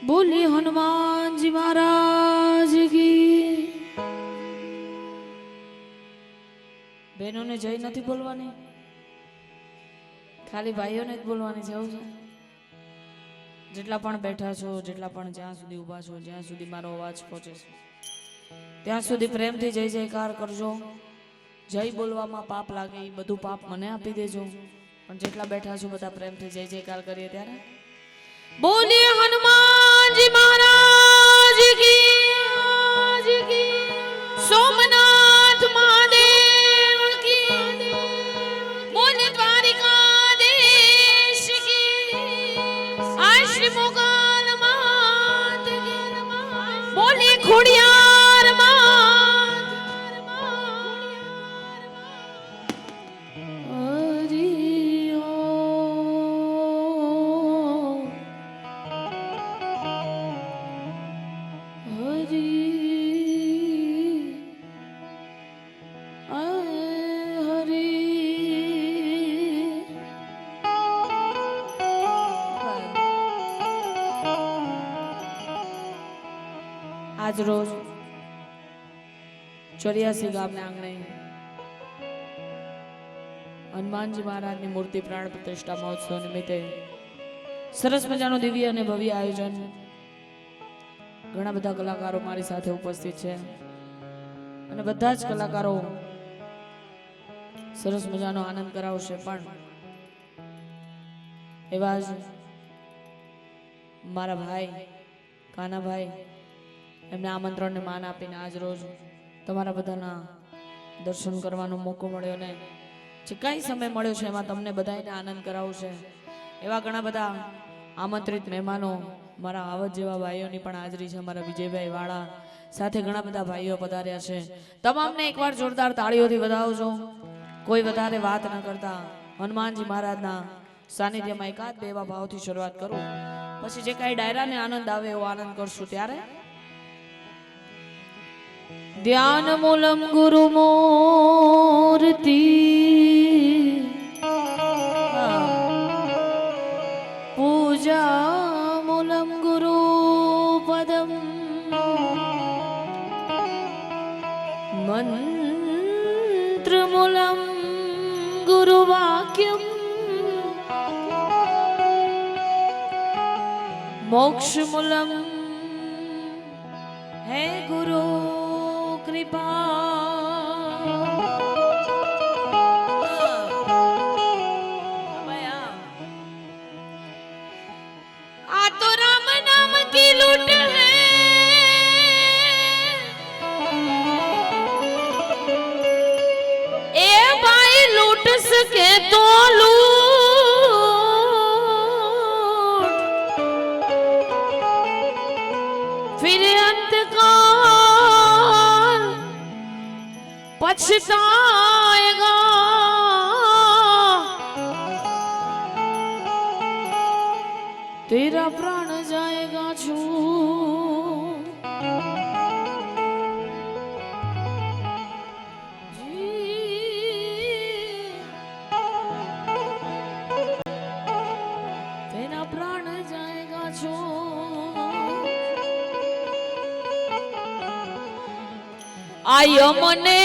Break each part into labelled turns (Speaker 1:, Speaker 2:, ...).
Speaker 1: बोली हनुमान जी महाराज की। बहनों ने जय नहीं बोलवानी, खाली भाईओ ने ज बोलवानी છે એવું છે। જેટલા પણ બેઠા છો, જેટલા પણ જ્યાં સુધી ઊભા છો, જ્યાં સુધી મારો અવાજ પહોંચે છે ત્યાં સુધી પ્રેમથી જય જયકાર કરજો। જય બોલવામાં પાપ લાગે એ બધું પાપ મને આપી દેજો, પણ જેટલા બેઠા છો બધા પ્રેમથી જય જયકાર કરીએ ત્યારે બોલીએ હનુમાનજી મહારાજ की, સોમનાથ મહાદેવ की, બોલે દ્વારિકાધીશ की, આશ્રી મુગલ માત की, બોલે ખોડિયાર માત। હરિ ઓમ હરિ आज रोज 84 ગામને આંગણે હનુમાનજી મહારાજની મૂર્તિ પ્રાણ પ્રતિષ્ઠા મહોત્સવ નિમિત્તે સરસ મજાનું દિવ્ય અને ભવ્ય આયોજન। ઘણા બધા કલાકારો મારી સાથે ઉપસ્થિત છે અને બધા જ કલાકારો સરસ મજાનો આનંદ કરાવશે, પણ એવા જ મારા ભાઈ કાનાભાઈ એમને આમંત્રણને માન આપીને આજ રોજ તમારા બધાના દર્શન કરવાનો મોકો મળ્યો ને જે કાંઈ સમય મળ્યો છે એમાં તમને બધાને આનંદ કરાવશે। એવા ઘણા બધા આમંત્રિત મહેમાનો મારા આવત જેવા ભાઈઓની પણ હાજરી છે। મારા વિજયભાઈ વાળા સાથે ઘણા બધા ભાઈઓ પધાર્યા છે। તમામને એકવાર જોરદાર તાળીઓથી વધાવજો। કોઈ વધારે વાત ન કરતા હનુમાનજી મહારાજના સાનિધ્યમાં એકાદ બે એવા ભાવથી શરૂઆત કરું, પછી જે કાંઈ ડાયરાને આનંદ આવે એવો આનંદ કરશું। ત્યારે ध्यान मूलम गुरु मूर्ति, पूजा मूलम गुरु पदम, मंत्र मूलम गुरु वाक्यम, मोक्ष मूलम है गुरु कृपा। आ तो राम नाम की लूट है, ए भाई लूट सके तो लूट, फिर अंत का पछताएगा। तेरा प्राण जाएगा छू, तेरा प्राण जाएगा छू। आयो मने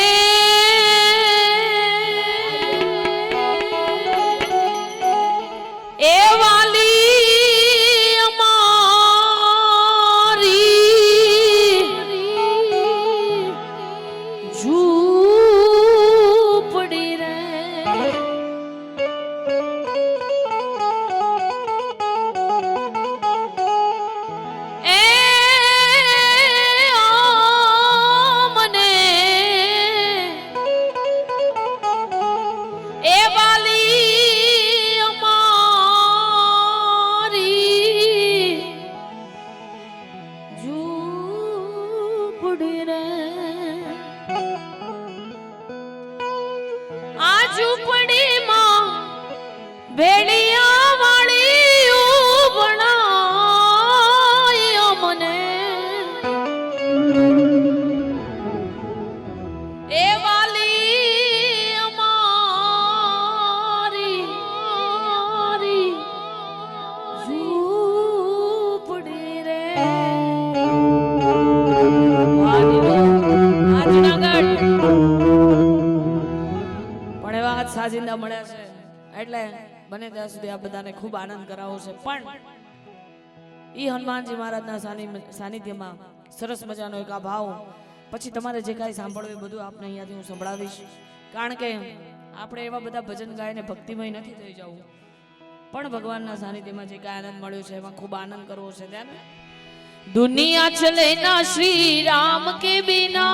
Speaker 1: ए वाली हमारी झूपड़ी रे, झूपड़ी मां भेड़िया वाली बनायो मने, ए वाली हमारी झूपड़ी रे। સુધી આ બધાને ખૂબ આનંદ કરાવો છે, પણ ઈ હનુમાનજી મહારાજના સાનિધ્યમાં સરસ મજાનો એક આ ભાવ પછી તમારે જે કાંઈ સાંભળવું એ બધું આપને અહીંયાથી હું સંભળાવીશ, કારણ કે આપણે એવા બધા ભજન ગાઈને ભક્તિમય નથી થઈ જવું, પણ ભગવાનના સાનિધ્યમાં જે કાંઈ આનંદ મળ્યો છે એમાં ખૂબ આનંદ કરવો છે। ધ્યાન, दुनिया चले ना श्री राम के बिना,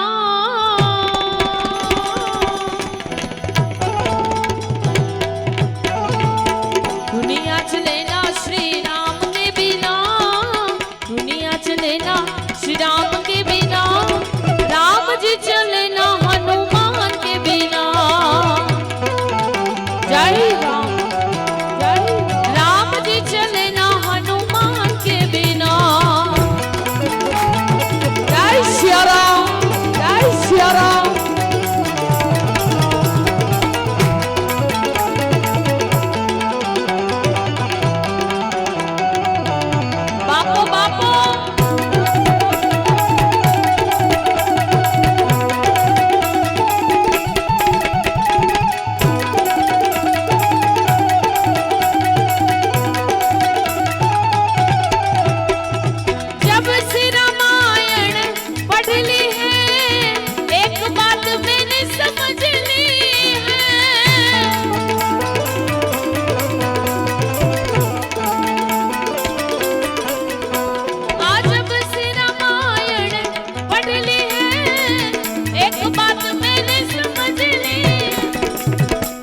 Speaker 1: दुनिया चले ना श्री राम के बिना, दुनिया चले ना श्री राम के बिना, राम जी चले ना हनुमान के बिना। जय राम, जय राम जी चले ना हनुमान के बिना।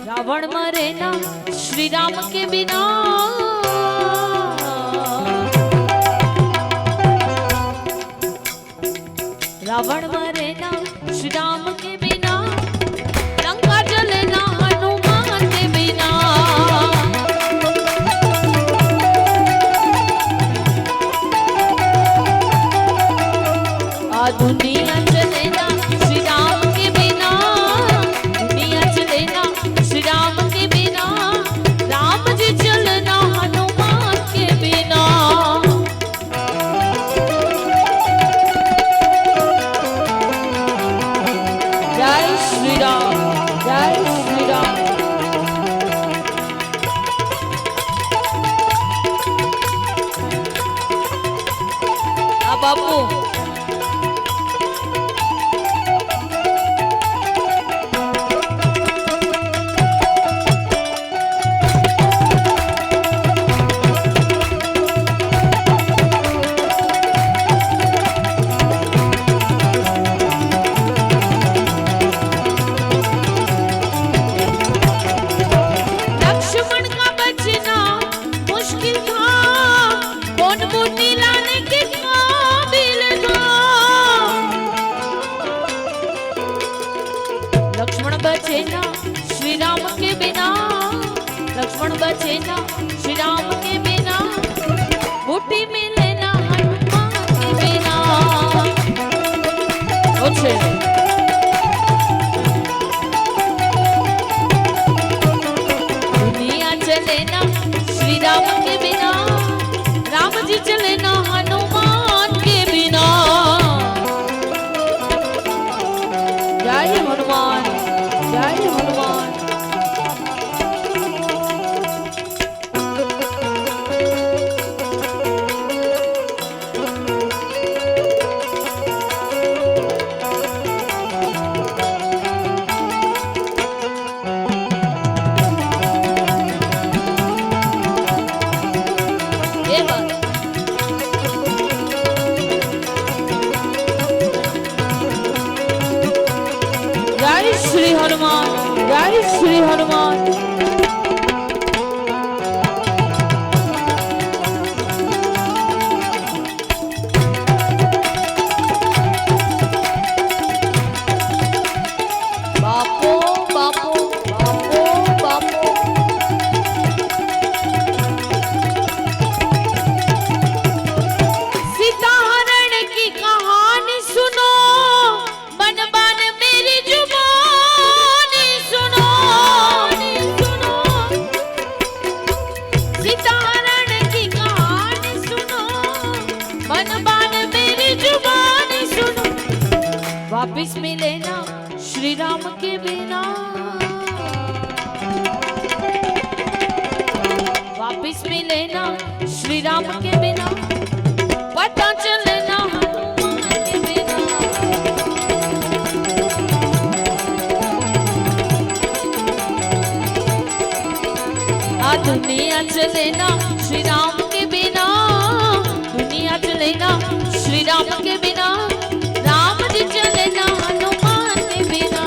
Speaker 1: रावण मरे ना श्री राम के बिना, रावण मरे ना श्री राम के बिना, लंका जले ना हनुमान के बिना। आ दुनिया चले ना श्री राम के बिना, दुनिया चले ना श्री राम के बिना, राम जी चलना हनुमान के बिना। जय श्री राम, जय श्री राम। बापू श्री राम के बिना, लक्ष्मण बचे ना श्री राम के बिना, बूटी मिले ना हनुमान के बिना। दुनिया चले ना श्री राम के बिना, राम जी चले ना हनुमान के बिना। जय हनुमान, जय हनुमान। जय श्री हनुमान, जय श्री हनुमान। बापो बापो बापो बापो। सीता हरण की कहानी सुनो, बनबान मेरी जुबानी सुनो, सुनो। सीता हरण की कहानी सुनो, बनबान मेरी जुबानी सुनो। वापिस मिले ना श्री राम के बिना, वापिस मिले ना श्री राम के बिना, पता चले ना हनुमान के बिना। आ दुनिया चले ना श्री राम के बिना, दुनिया चले ना श्री राम के बिना, राम जी चले ना हनुमान के बिना।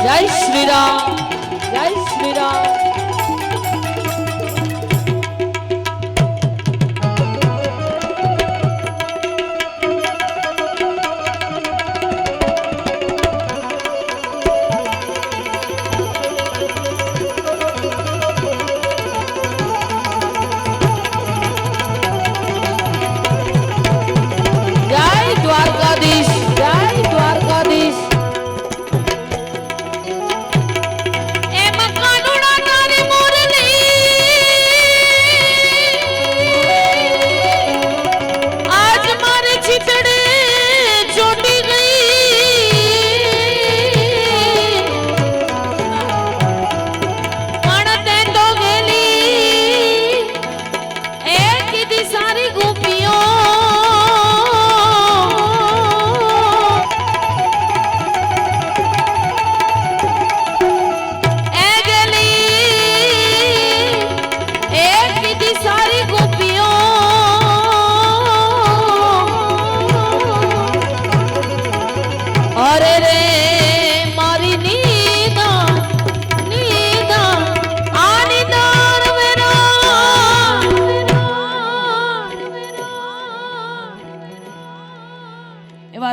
Speaker 1: जय श्री राम, जय श्री राम। जय द्वारकाधीश, जय द्वारकाधीश।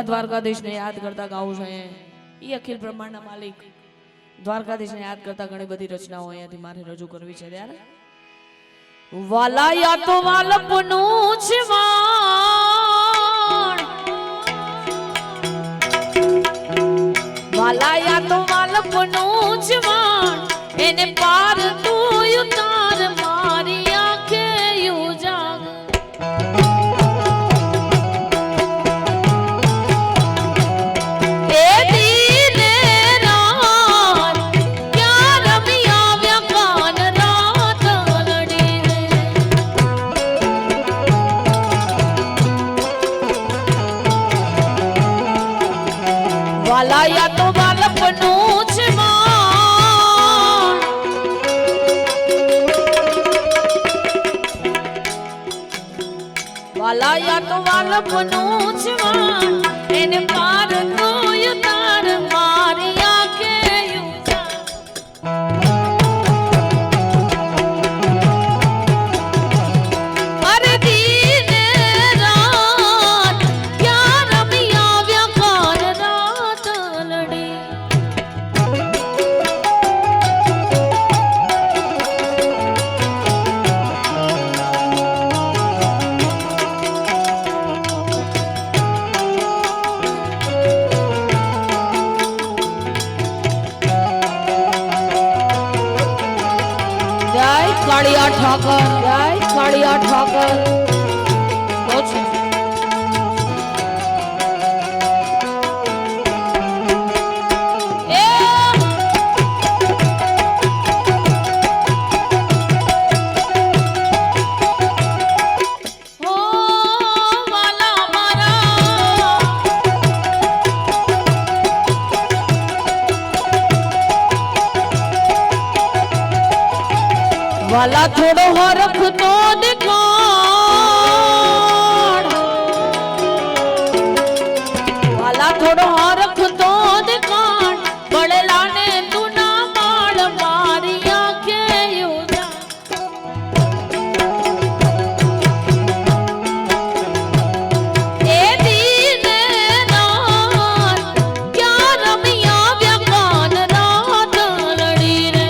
Speaker 1: દ્વારકાધીશ ને યાદ કરતા ગાવું છે એ અખિલ બ્રહ્માંડના માલિક દ્વારકાધીશ ને યાદ કરતા ઘણી બધી રચનાઓ અહીંયાથી મારે રજૂ કરવી છે ત્યારે વાલા યા તો વાલપનું છે વાણ, વાલા યા તો વાલપનું છે વાણ, એને પાર તું ઉતાર મારી આંખે ઉજાગ। વાલા યા તો બાલપનું છે માન, વાલા યા તો બાલપનું છે માન, એને પાર કોઈ તાર મારી આંખે અરે દીન રાત ક્યાં રમી આવ્યા કાન રાત લડી। જય કાળિયા ઠાકર, જય કાળિયા ઠાકર। વાલા થોડો હરખ તો દેખાડ, વાલા થોડો હરખ તો દેખાડ, પડેલા ને તું ના માળ મારી આંખે એ દીન રાત ક્યાં રમી આવ્યા કાન રાત લડી રે।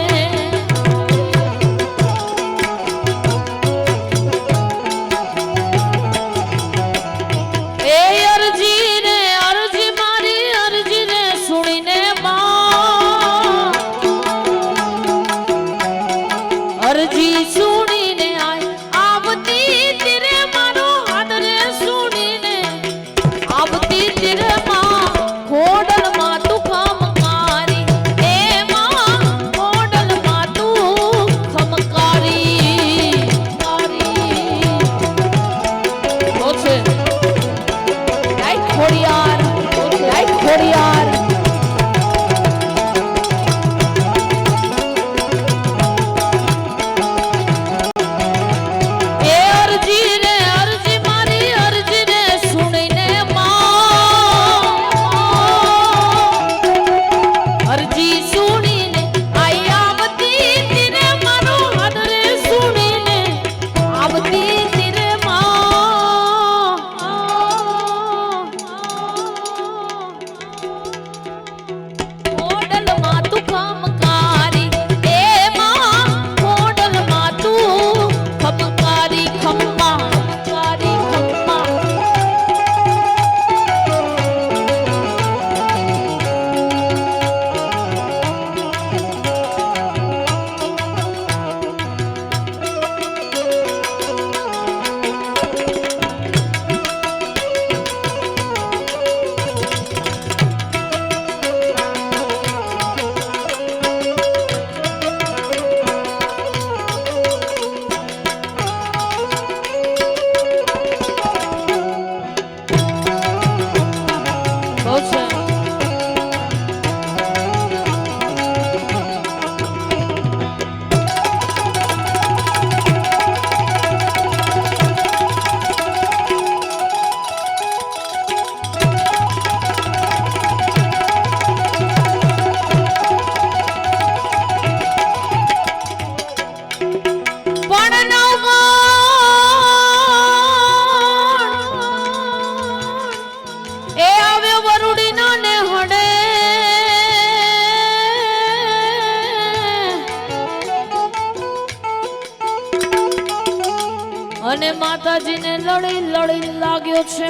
Speaker 1: અને માતાજીને લડી લડી લાગ્યો છે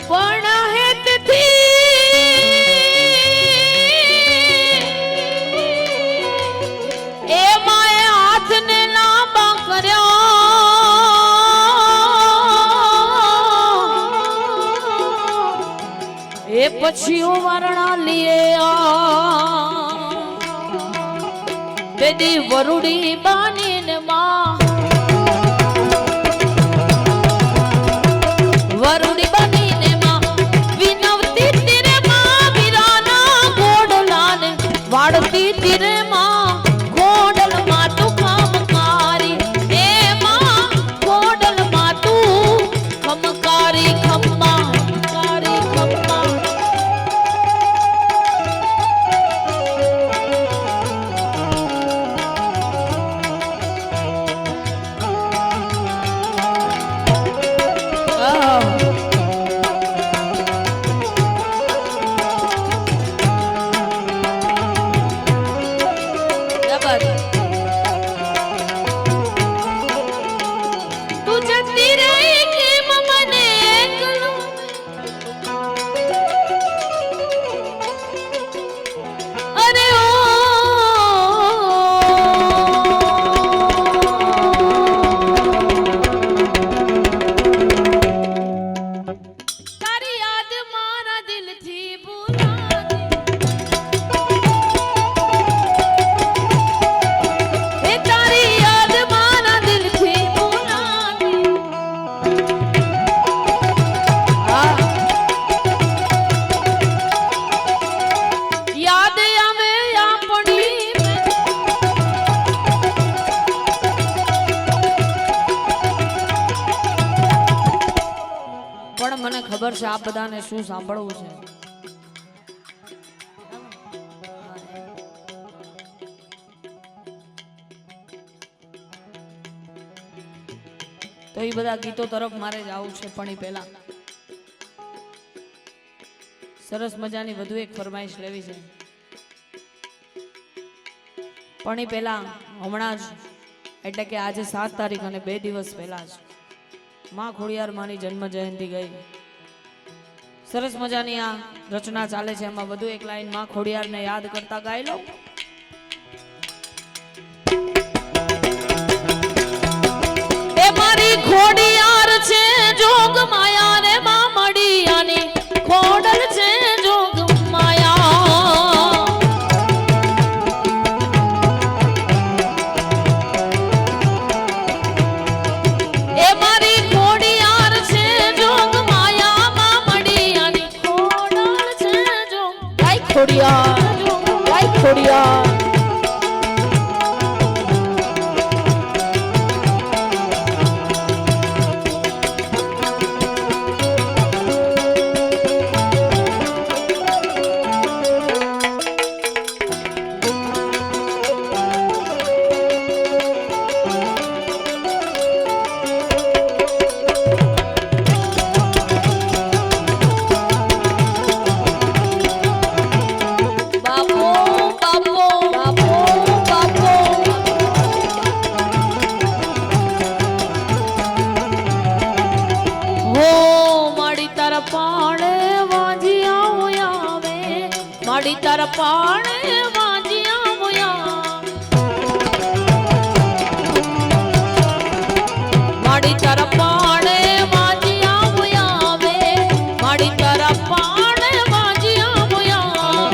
Speaker 1: પણ હેતથી એ માએ હાથને લાંબા કર્યા એ પછી હું વારણા લીએ બેદી વરુડી બાનીને માં વરુડી બાનીને માં વિનવતી તીરે માં વીરાના ગોડલાને વાડતી તીરે માં ગોડલ માં તું ખમકારી એ માં ગોડલ માં તું ખમકારી ખમ્મા કારી ખમ્મા ખબર છે આ બધાને શું સાંભળવું છે તો એ બધા ગીતો તરફ મારે જવું છે પણ એ પહેલા સરસ મજાની વધુ એક ફરમાઈશ લેવી છે પણ એ પહેલા હમણાં જ એટલે કે આજે 7 તારીખ અને 2 દિવસ પહેલા જ માં ખોડિયાર માની જન્મ જયંતિ ગઈ સરસ મજાની આ રચના ચાલે છે એમાં વધુ એક લાઈન માં ખોડિયારને યાદ કરતા ગાઈ લો એ મારી ખોડિયાર છે જોગ માયા રે માં મડિયાની ખોડલ છે જોગ માયા એ મારી ખોડિયાર છે જોગ માયા માં મડિયાની ખોડલ છે જોગ ગાય ખોડિયાર માડી તારા પાણે વાજિયા મોયા માડી તારા પાણે વાજિયા મોયા વે માડી તારા પાણે વાજિયા મોયા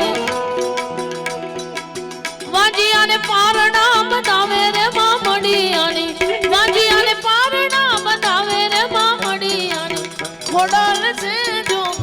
Speaker 1: વાજિયાને પારણા બનાવે રે માં મડિયાની વાજિયાને પારણા બનાવે રે માં મડિયાની ખોડલ છે જોગ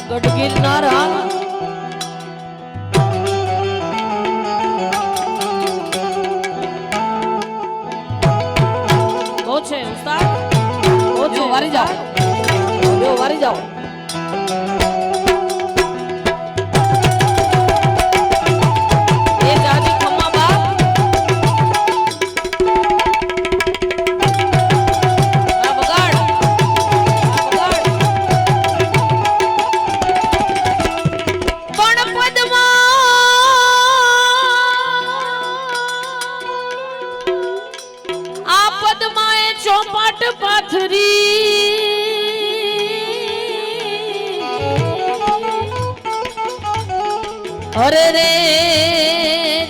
Speaker 1: ગઢ ગિરનાર હાલ છે ઉસ્તાદ ઓછો વારી જાઓ વારી જાઓ ચોપાટ પાથરી અરે રે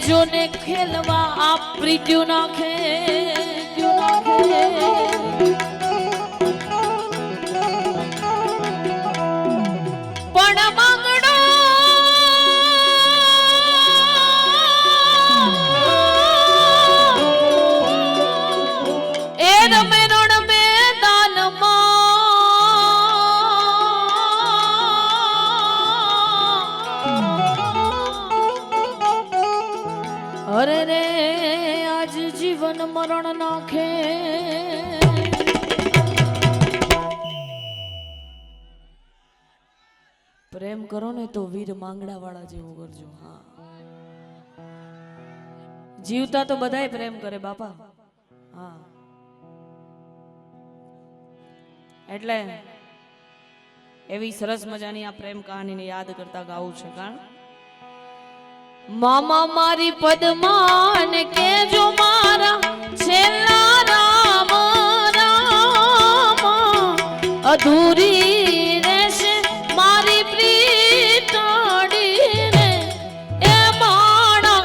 Speaker 1: જોને ખેલવા આ પ્રીત્યુ નાખે પણ માંગડો એ રમે અરે રે આજ જીવન મરણ નાખે પ્રેમ કરો ને તો વીર માંગડા વાળા જેવું કરજો હા જીવતા તો બધાય પ્રેમ કરે બાપા હા એટલે એવી સરસ મજાની આ પ્રેમ કહાનીને યાદ કરતા ગાવું છે કારણ મામા મારી પદ્માન કેજો મારા છેલ્લા રામ રામ અધૂરી રહેશે મારી પ્રીતડી રે એ માણા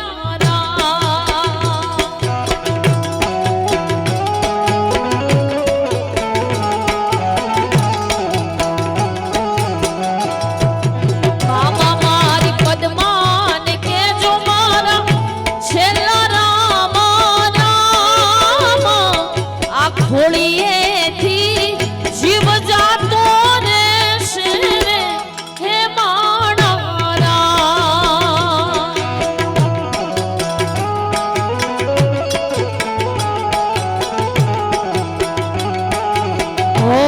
Speaker 1: મામા મારી પદ્માન હોળીએથી જીવ જાતો રહેશે રે હે માણા હો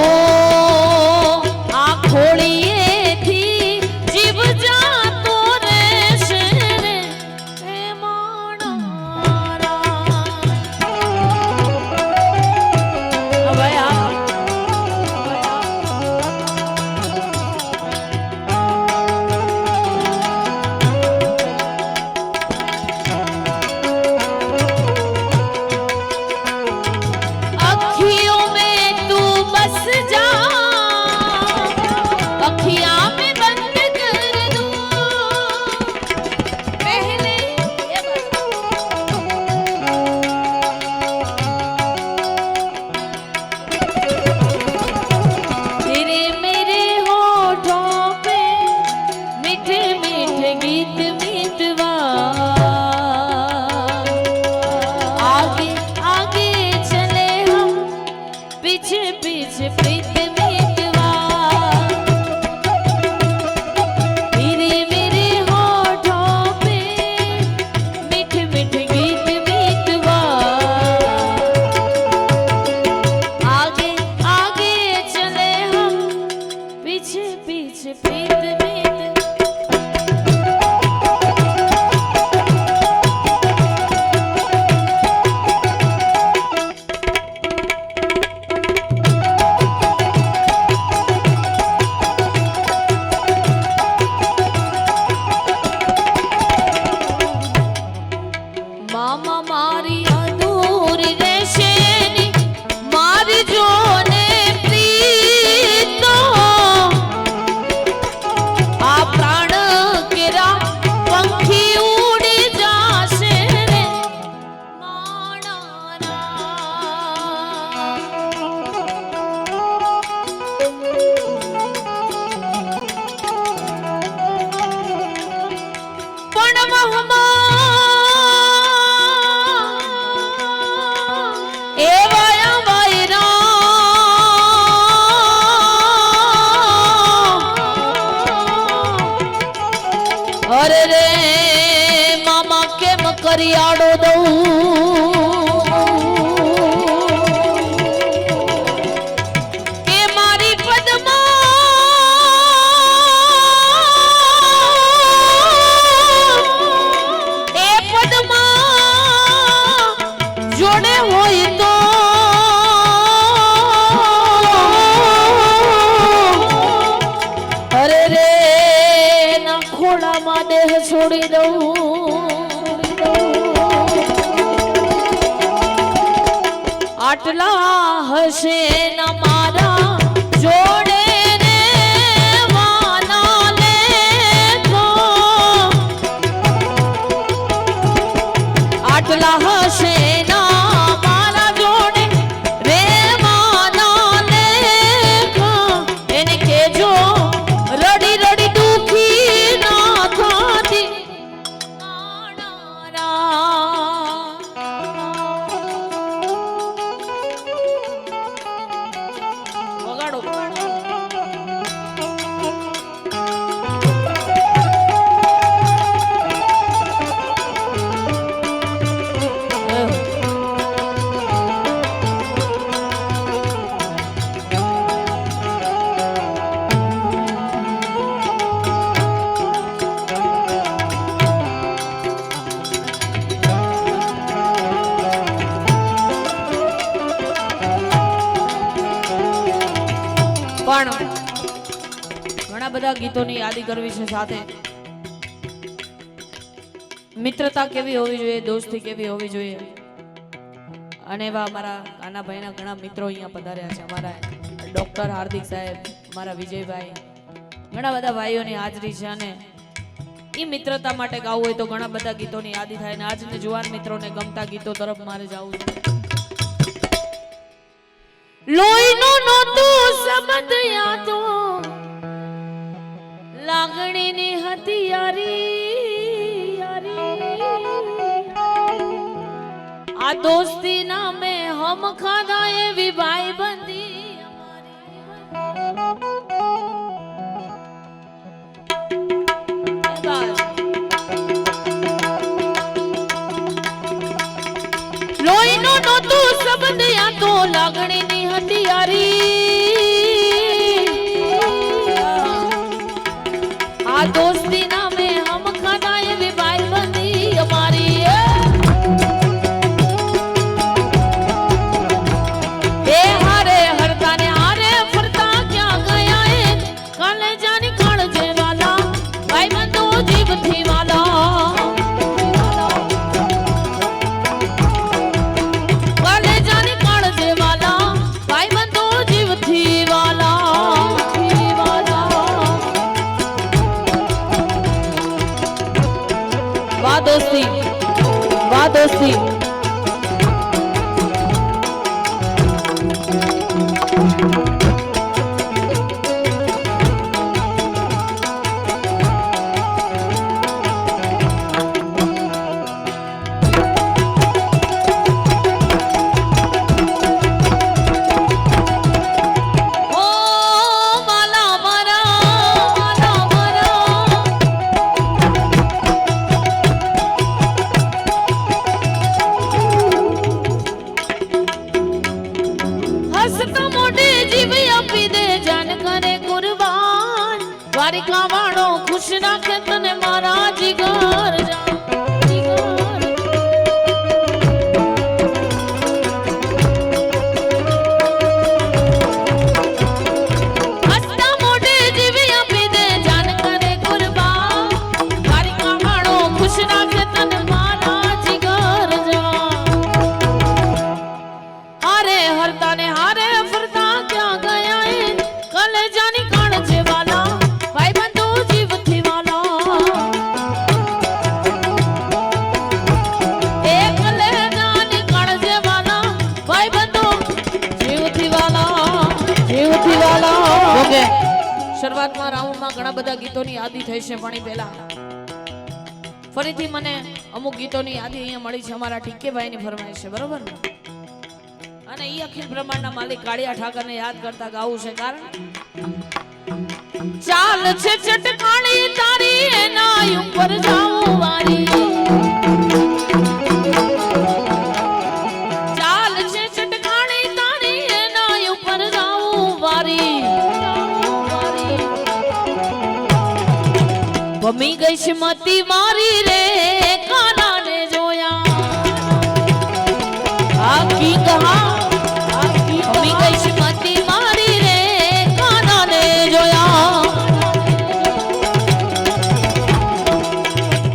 Speaker 1: આ હોળીએથી જીવ જાતો રહેશે રે હે માણા કરી આડો દઉં કે મારી પદમાં એ પદમાં જોડે હોય તો અરે રે ના ખોળામાં દેહ છોડી દઉં આટલા હશે ના મારા જોડે રે વાના લેખો આટલા હશે ના મારા જોડે રે વાના લેખો એને કેજો રડી રડી દુખી ના થાતી પણ ઘણા બધા ગીતોની યાદી કરવી છે સાથે મિત્રતા કેવી હોવી જોઈએ દોસ્તી કેવી હોવી જોઈએ અને એવા અમારા કાનાભાઈના ઘણા મિત્રો અહીંયા પધાર્યા છે અમારા ડોક્ટર હાર્દિક સાહેબ મારા વિજયભાઈ ઘણા બધા ભાઈઓની હાજરી છે અને એ મિત્રતા માટે ગાવું હોય તો ઘણા બધા ગીતોની યાદી થાય અને આજને જુવાન મિત્રોને ગમતા ગીતો તરફ મારે જવું છે લોહીનો નહોતું સંબંધ યાદો લાગણીની હતી યારી આ દોસ્તી નામે હમ ખાધા એવી ભાઈબંધી લોહીનો નહોતું સંબંધ યાદો લાગણીની હતી યારી આ દોસ્તી નામે હમ ખાધા એવી ભાઈબંધી અમારી એ હારે હરતા ને હારે ફરતા ક્યાં ગયા એ કાલે જાની કાળજે વાલા ભાઈબંધો જીવથી વાલા કાલે જાની કાળજે વાલા ભાઈબંધો જીવથી વાલા વાહ દોસ્તી વાહ દોસ્તી દ્વારિકા વાળો ખુશ રાખે તને મારા જીગર હસતા મોઢે જીવી આપી દે જાન કરે કુરબાન દ્વારિકા વાળો ખુશ રાખે તને મારા જીગર હારે હરતા ને હારે ફરતા ક્યાં ગયા એ કલે જાની કાળ છે વાલા શરૂઆતમાં રાઉન્ડમાં ઘણા બધા ગીતોની યાદી થઈ છે પણ પહેલા ફરીથી મને અમુક ગીતોની યાદી અહીંયા મળી છે અમારા ટીકેભાઈની ફરમાઈશ છે બરોબર ને અને ઈ અખિલ બ્રહ્માંડના માલિક કાળિયા ઠાકરને યાદ કરતા ગાવું છે કારણ ચાલ છે ચટકાણી તારી એના ઉપર જાઉં વારી ગમી ગઈ છે મતી મારી રે કાનાને જોયા આખી કહા ગમી ગઈ છે મતી મારી રે કાનાને જોયા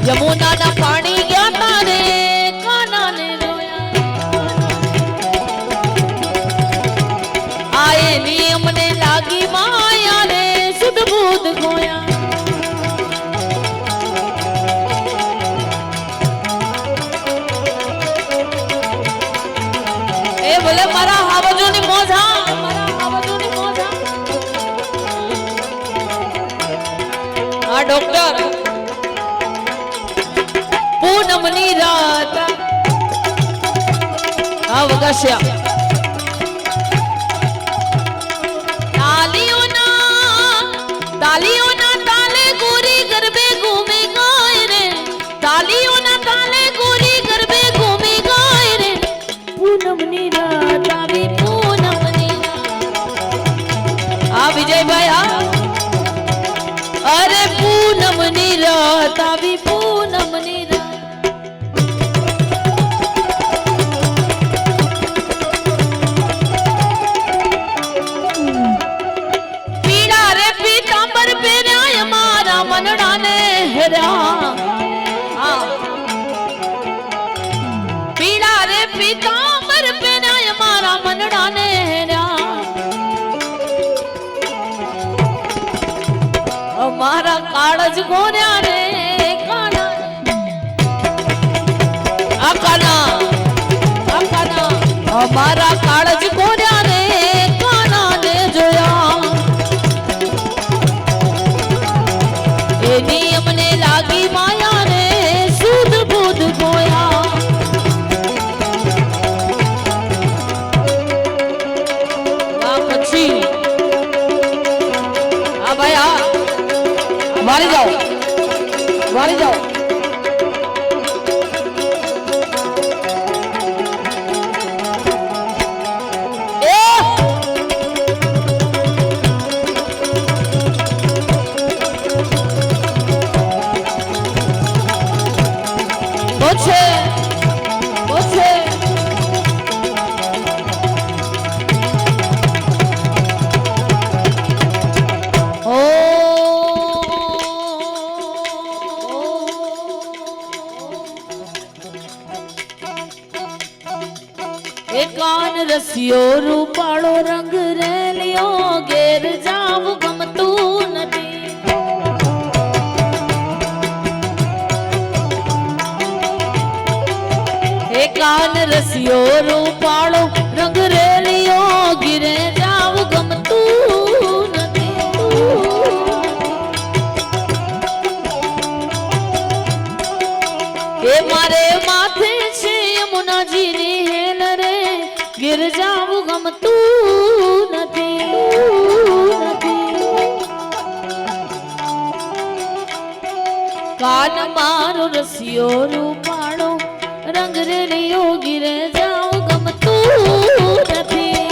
Speaker 1: યમુનાના પાણી ગયા તારે કાનાને જોયા આએ નિયમને લાગી માયા રે સુધ બુધ ગોયા બોલે મારા હાવજોની મોજા આ ડોક્ટર પૂનમની રાત આ વગાસ્યા તાલીઓના તાલે ગોરી ગરબે ઘૂમે ગાય રે તાલીઓના તાલે ગોરી ગરબે ઘૂમે ગાય રે પૂનમની રાત આવી પૂનમની આ વિજયભાઈ આ અરે પૂનમની રાત આવી પૂનમની રાત પીળા રે પીતાંબર પહેર્યા મારા મનડાને હેર્યા પીળા રે પીતાંબર પહેર્યા મારા મનડાને હેર્યા અમારા કાળજ ગોર્યા રે કાના અમારા કાળજ ગોર્યા રે કાનાને જોયા એની અમને લાગી માયા રે સુધ બુધ ગોયા આ પછી આ ભાઈ આ વારી જાઓ વારી જાઓ કાન રસિયો રૂપાળો રંગ રેલિયો ઘેર જાવું ગમતું નથી હે કાન રસિયો રૂપાળો રંગ રેલિયો ઘેર જાવું ગમતું નથી હે મારે માથે છે યમુનાજીની હેલ રે ગીર જાવું ગમતું નથી કાન મારો રસિયો રૂપાળો રંગ રેલિયો ગીર જાવું ગમતું નથી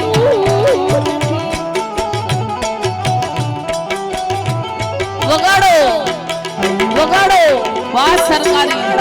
Speaker 1: વગાડો વગાડો વાહ સરકારી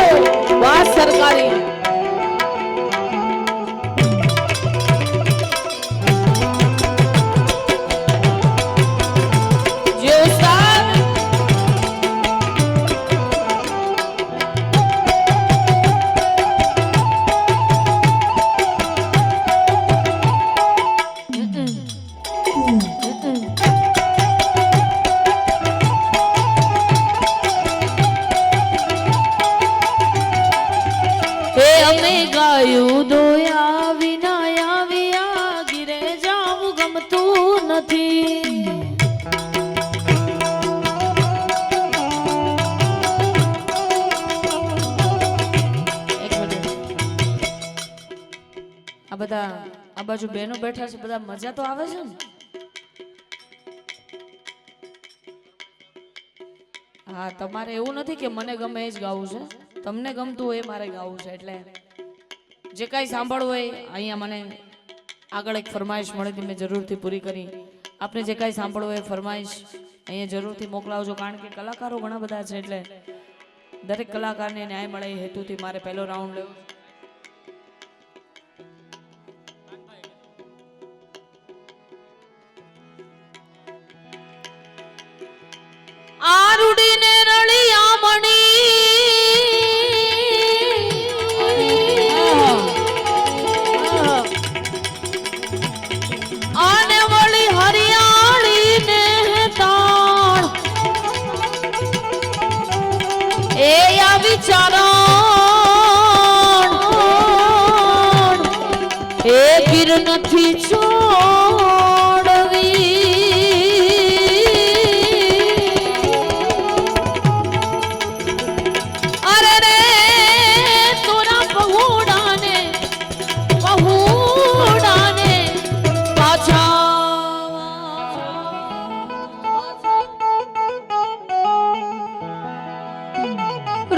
Speaker 1: અમે ગાયું દોયા વિના આવ્યા ગીરે જાવું ગમતું નથી આ બધા આ બાજુ બહેનો બેઠા છે બધા મજા તો આવે છે ને હા તમારે એવું નથી કે મને ગમે એ જ ગાવું છે તમને ગમતું હોય મારે ગાવું છે એટલે જે કાંઈ સાંભળવું હોય અહીંયા મને આગળ એક ફરમાઈશ મળી હતી મેં જરૂરથી પૂરી કરી આપને જે કાંઈ સાંભળવું એ ફરમાઈશ અહીંયા જરૂરથી મોકલાવજો, કારણ કે કલાકારો ઘણા બધા છે એટલે દરેક કલાકારને ન્યાય મળે એ હેતુથી મારે પહેલો રાઉન્ડ લેવો. આરુડીને રળિયા મણી આને વળી હરિયાળીને તાણ એ આ વિચારણ એ ગીર નથી છોડવી. અરે રે તોરા પહોડાને પાછા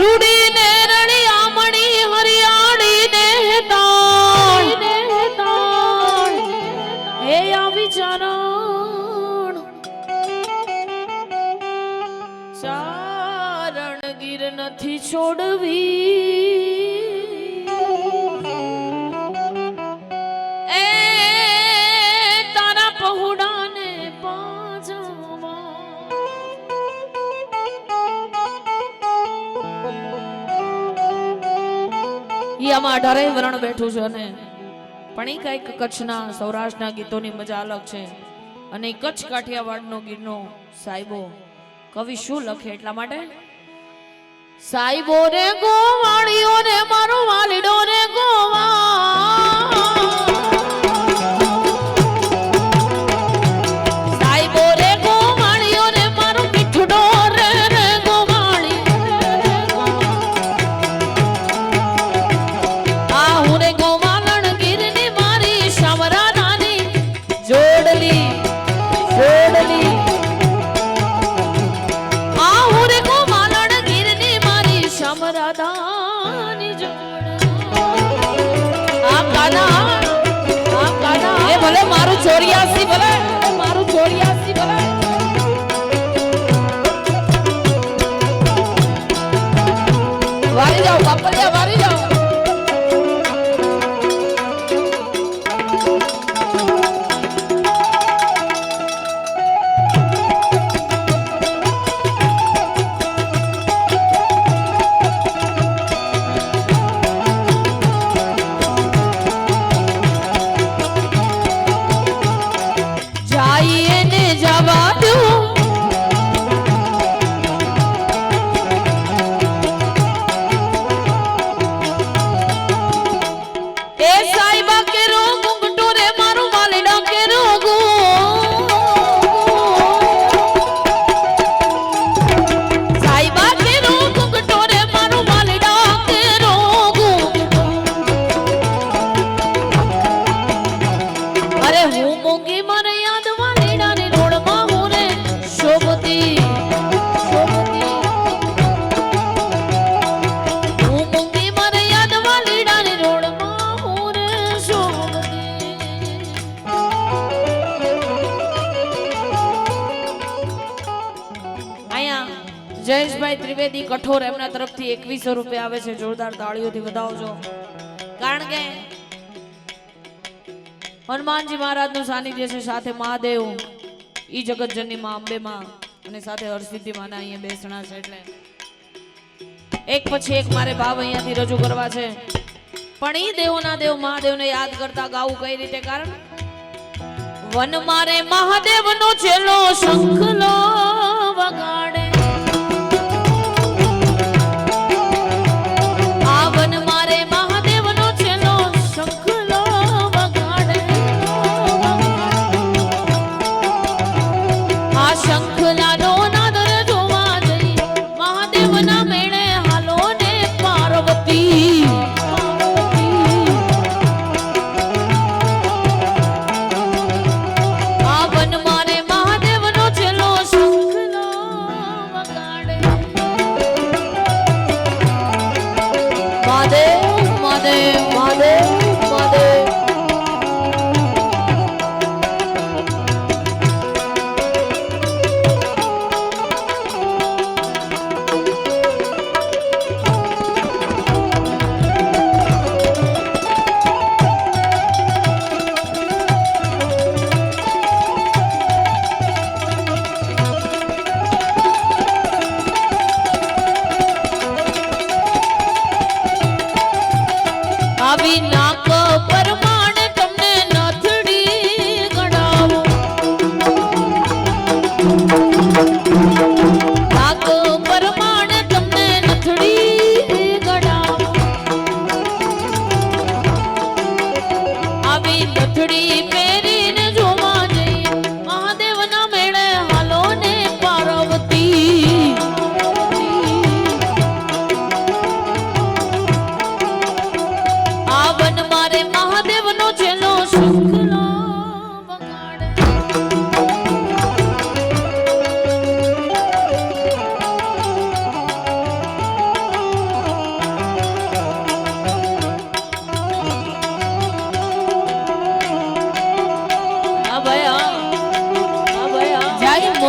Speaker 1: રૂડીને રળિયા મણી હરિયાળીને તાણ એ આ વિચારણ ચારણ ગીર નથી છોડવી. એ તારા પહોડાને પાછા આમાં 18 વરણ બેઠું છે ને પણ એ કઈક કચ્છના સૌરાષ્ટ્રના ગીતોની મજા અલગ છે. અને કચ્છ કાઠિયાવાડનો ગીરનો સાહેબો કવિ શું લખે એટલા માટે સાહેબો રે ગોવાળીઓ રે મારો વાલીડો રે સાહેબો રે ગોવાળીઓ રે મારો મીઠડો રે ગોવાળી આ હું રે ગોવાલણ ગીરની મારી શામરાની જોડલી આ હું રે ગોવાલણ ગીરની મારી શામરાની જોડલી આ કાના એ ભલે મારું 84 ભલે મારું 84 ભલે વારી જાઓ બાપલિયા વારી જાઓ. જાઈને જવા દો એ સાઈબા કે રોગ ઘૂંટો રે મારું વાલીડા કે રોગ સાઈબા કે રોગ ઘૂંટો રે મારું વાલીડા કે રોગ. અરે હું મોંઘી મને યાદ વાલીડાની રોડમાં હું રે શોભતી હું મોંઘી મને યાદ વાલીડાની રોડમાં હું રે શોભતી. અહીંયા જયેશભાઈ ત્રિવેદી કઠોર એમના તરફથી 2100 રૂપિયા આવે છે. જોરદાર તાળીઓથી વધાવજો, કારણ કે હનુમાનજી મહારાજનું સાનિધ્ય છે, સાથે મહાદેવ ઈ જગતજનની માં અંબે માં અને સાથે હરસિદ્ધિ માના અહીંયા બેસણા છે. એટલે એક પછી એક મારે ભાવ અહીંયાથી રજૂ કરવા છે. પણ ઈ દેવોના દેવ મહાદેવને યાદ કરતા ગાવું કઈ રીતે, કારણ વન મારે મહાદેવનો છેલ્લો શંખલો વગાડે આ વન મારે મહાદેવનો છેલ્લો શંખલો વગાડે આ શંખલાનો નાદ જોવા જઈ મહાદેવના મેળે હાલો ને પાર્વતી. આ વન મારે મહાદેવનો છેલ્લો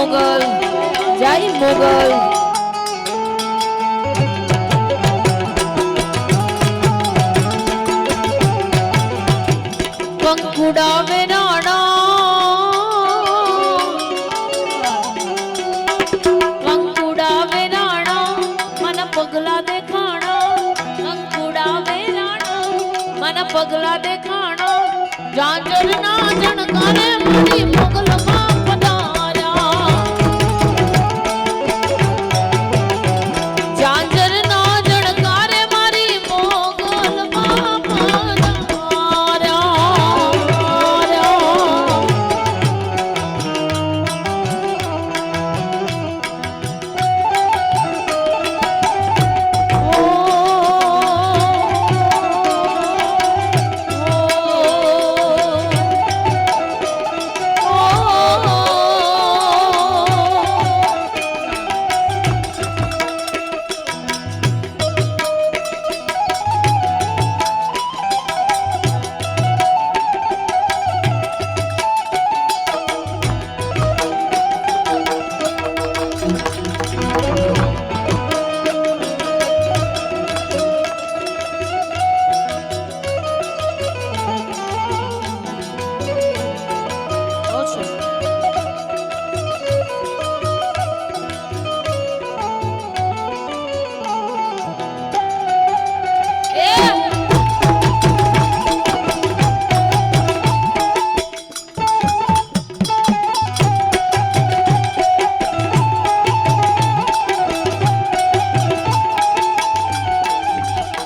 Speaker 1: મોગલ જય મોગલ કંકુડા વેરાણા કંકુડા વેરાણા મન પગલા દેખાણા કંકુડા વેરાણા મન પગલા દેખાણા જાજર ના જણકારે મારી મોગલ માં પધાર્યા જાજર ના જણકારે મારી મોગલ માં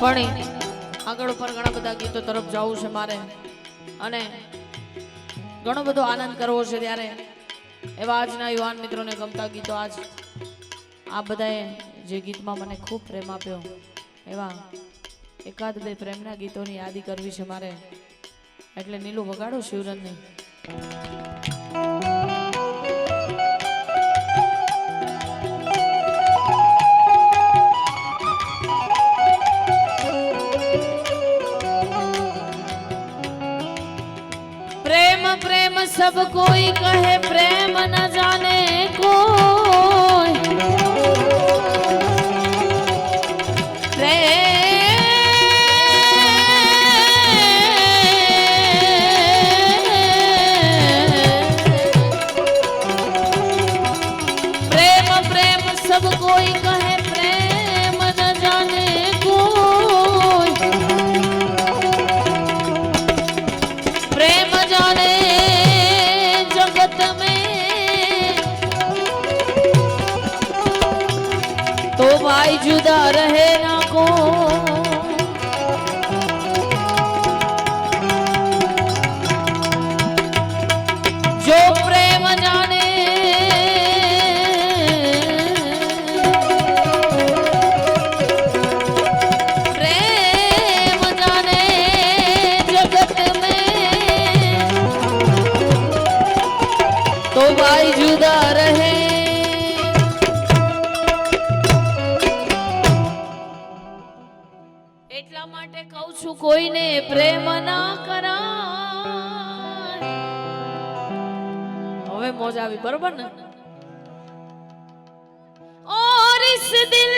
Speaker 1: પણ આગળ ઉપર ઘણા બધા ગીતો તરફ જવું છે મારે અને ઘણો બધો આનંદ કરવો છે ત્યારે એવા આજના યુવાન મિત્રોને ગમતા ગીતો આજ આ બધાએ જે ગીતમાં મને ખૂબ પ્રેમ આપ્યો એવા એકાદ બે પ્રેમના ગીતોની યાદી કરવી છે મારે એટલે નીલું વગાડો શિવરજની प्रेम सब कोई कहे प्रेम न जाने कोई प्रेम प्रेम सब कोई कहे प्रेम न जाने कोई प्रेम जाने तो भाई जुदा रहे ना को जो प्रेम जाने प्रेम जाने जगत में तो भाई जुदा रहे એટલા માટે કહું છું કોઈને પ્રેમ ના કરાય હવે મોજ આવી બરોબર ને और इस दिल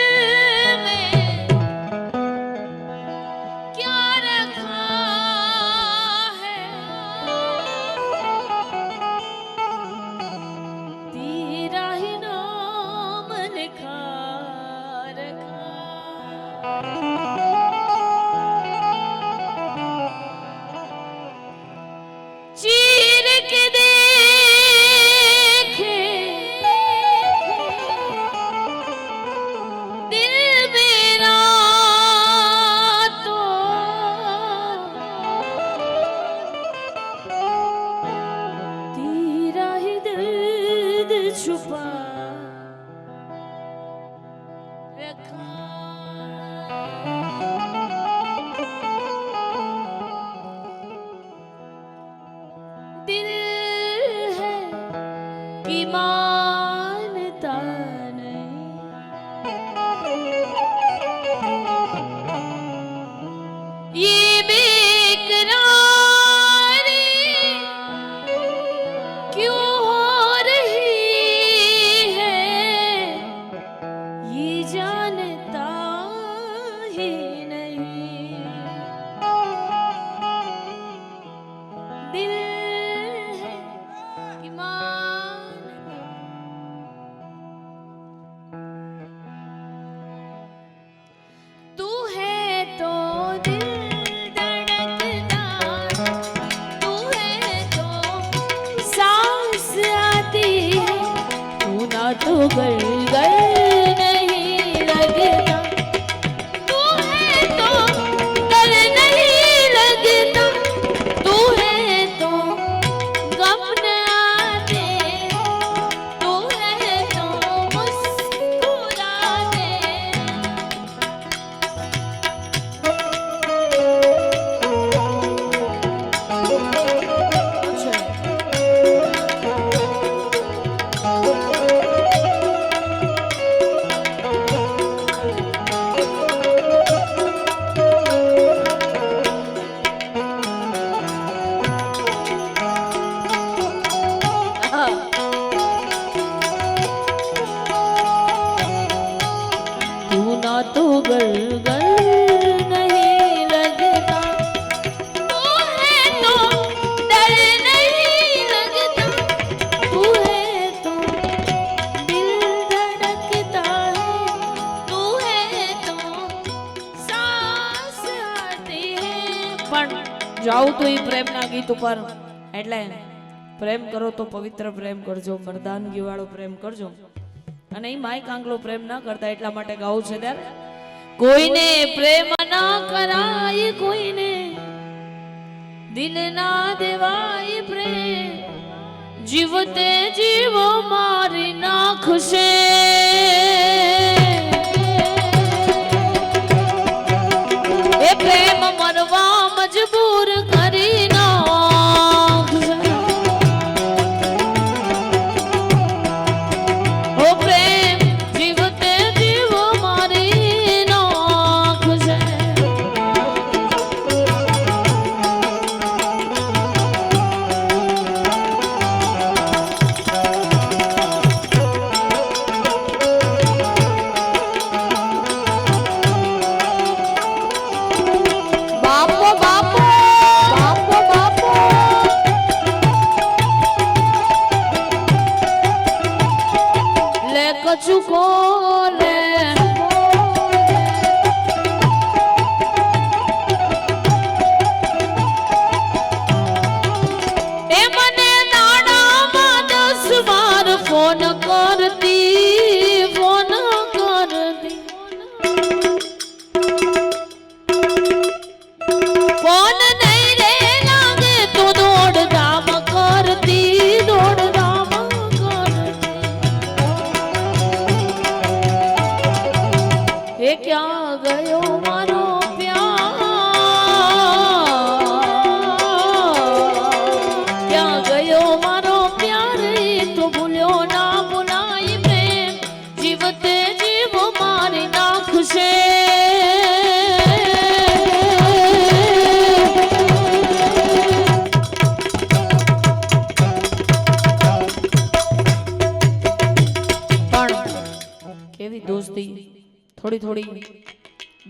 Speaker 1: में क्या रखा है तेरा ही नाम लिखा रखा चीर के देखे दिल मेरा तो तेरा ही दर्द छुपा दिल है कि मानता नहीं ये बेकरारी क्यों हो रही तू गलगल नहीं लगता, तू है तो डर नहीं लगता, तू है तो गम न आते, तू है तो मुस्कुराते। तू ना तू गलगल नहीं लगता, तू है तो डर नहीं लगता, तू है तो दिल धड़कता है, तू है तो सांस आती है। પણ જાઉં તો એ પ્રેમના ગીત ઉપર, એટલે પ્રેમ કરો તો પવિત્ર પ્રેમ કરજો, મર્દાનગી વાળો પ્રેમ કરજો, અને એ માય કાંગલો પ્રેમ ના કરતા એટલા માટે ગાવું છે ત્યારે કોઈને પ્રેમ ના કરાય, કોઈને દિલ ના દેવાય પ્રેમ, જીવતે જીવો મારી નાખશે, એ પ્રેમ મરવા મજબૂર કરી નાખશે, ઓ પ્રેમ જીવતે જીવો મારી નાખશે। બાપો બાપો બાપો બાપો લે કચુકો લે એ મને દાડામાં 10 વાર ફોન કરતી, ફોન કરતી, ફોન નહીં રે લાગે તો દોડધામ કરતી, દોડધામ કરતી, એ ક્યાં ગયો મારો પ્યાર, ક્યાં ગયો મારો પ્યાર, એ તો ભૂલ્યો ના ભૂલાય પ્રેમ, જીવતે જીવો મારી નાખશે। કેવી દોસ્તી, થોડી થોડી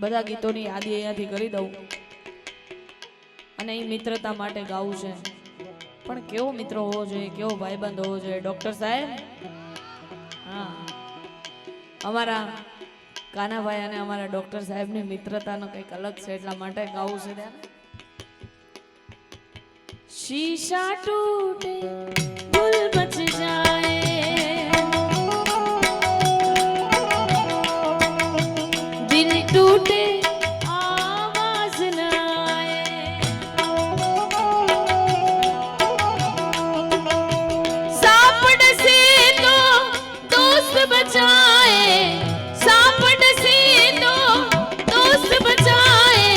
Speaker 1: બધા ગીતોની યાદી અહીંયાથી કરી દઉં, અને એ મિત્રતા માટે ગાવું છે, પણ કેવો મિત્ર હોવો જોઈએ, કેવો ભાઈબંધ હોવો જોઈએ ડોક્ટર સાહેબ। હા, અમારા કાનાભાઈ અને અમારા ડોક્ટર સાહેબની મિત્રતાનો કંઈક અલગ છે, એટલા માટે ગાવું છે ત્યારે શીશા ટૂટે દિલ બચ જાય, दिल टूटे आवाज न आए, सापड़ से तो दोस्त बचाए, सापड़ से तो दोस्त बचाए,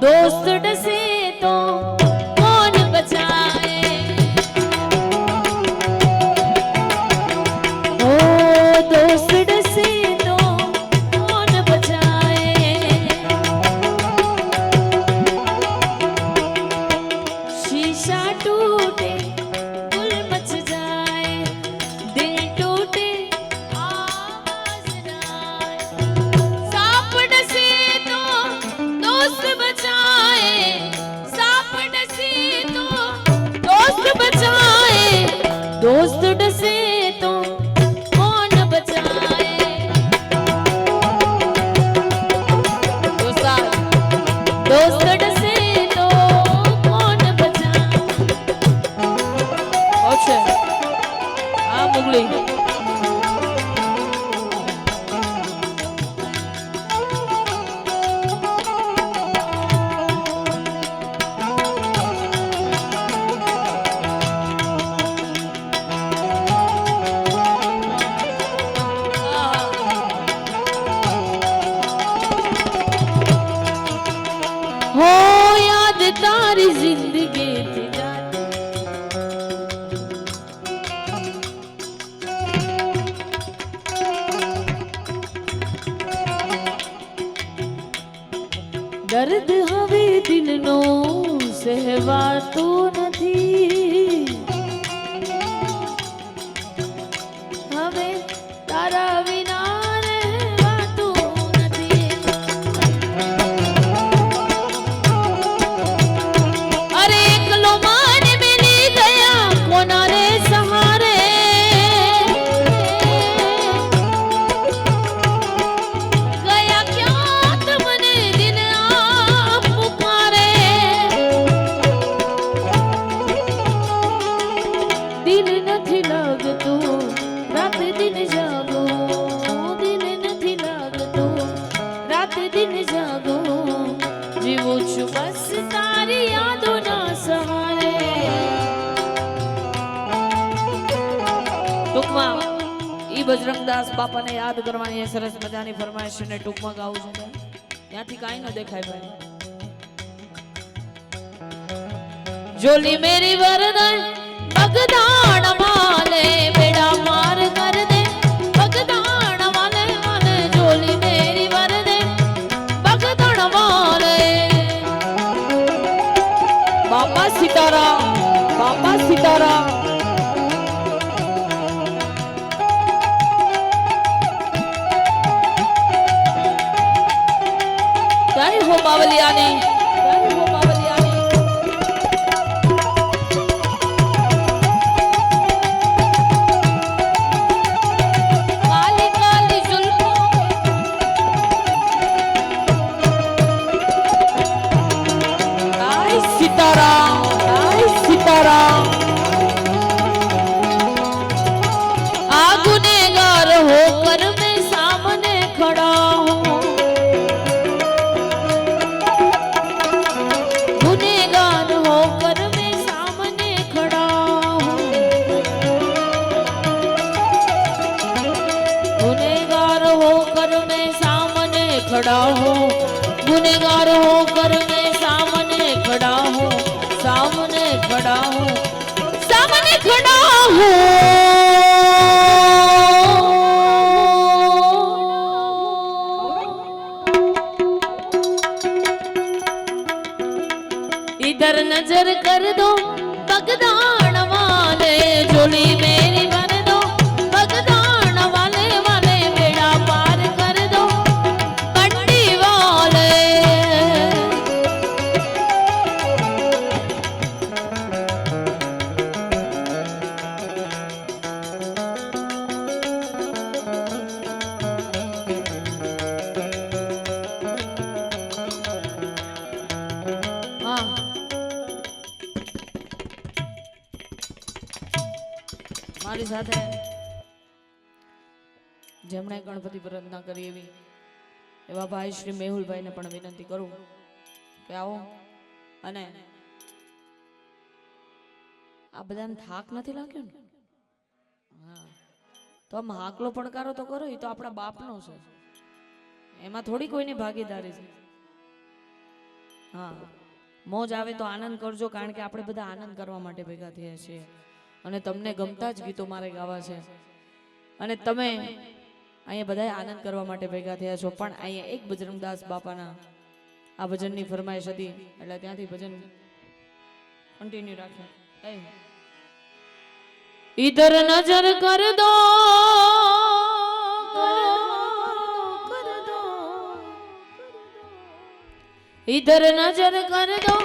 Speaker 1: दोस्त डसे तो कौन बचाए, દર્દ હવે દિલનો સહેવાતો નથી, હવે તારા વિના રહેવાતું નથી. અરે એકલો માને મિલી ગયા કોના રે સહારે, ગયા ક્યાં તમને દિલ આ પુકારે. દિલ નથી લાગતું રાત દિન જાગો, દિલ નથી લાગતું રાત દિન જાગો, જીવું છું બસ તારી યાદોના સહારે. ટૂંકમાં ઈ બજરંગદાસ બાપાને યાદ કરવાની સરસ મજાની ફરમાઈશ ને ટૂંકમાં ગાવું છું. ત્યાંથી કાંઈ ન દેખાય ભાઈ. જોલી મેરી વરદાય બગદાણ વાલે બેડા માર કર દે, બગદાણ વાલે વાલે જોલી મેરી વરદે બગદાણ વાલે. બાપા સીતારામ, બાપા સીતારામ. જય હો બાવલિયાની, જય હો બાવલિયાની. કાલી કાલી ઝુલ્ફો જય સીતારામ, જય સીતારામ. આ ગુનેગાર હોકર મેં સાमने खड़ा हूँ, गुनेगार होकर मैं सामने खड़ा हूँ, गुनेगार होकर मैं सामने खड़ा हूँ, गुनेगार होकर मैं सामने खड़ा हूँ, सामने खड़ा हूँ, सामने खड़ा हूँ. इधर नजर कर दो बगदान वाले, जोली मेरी भर दो बगदान वाले वाले, बेड़ा पार कर दो बंडी वाले. હા મારી સાથે જેમણે ગણપતિ પ્રાર્થના કરી એવા ભાઈ શ્રી મેહુલભાઈને પણ વિનંતી કરું કે આવો. અને આ બધાને થાક નથી લાગ્યો ને? હા, તો આમ હાકલો પડકારો તો કરો, એ તો આપણા બાપનો છે, એમાં થોડી કોઈની ભાગીદારી છે. હા, મોજ આવે તો આનંદ કરજો, કારણ કે આપણે બધા આનંદ કરવા માટે ભેગા થયા છીએ અને તમને ગમતા જ ગીતો મારે ગાવા છે અને તમે અહીંયા બધા આનંદ કરવા માટે ભેગા થયા છો. પણ અહીંયા એક બજરંગદાસ બાપાના આ ભજનની ફરમાઈશ હતી એટલે ત્યાંથી ભજન કન્ટિન્યુ રાખ્યા. इधर नजर कर दो, इधर नजर कर दो,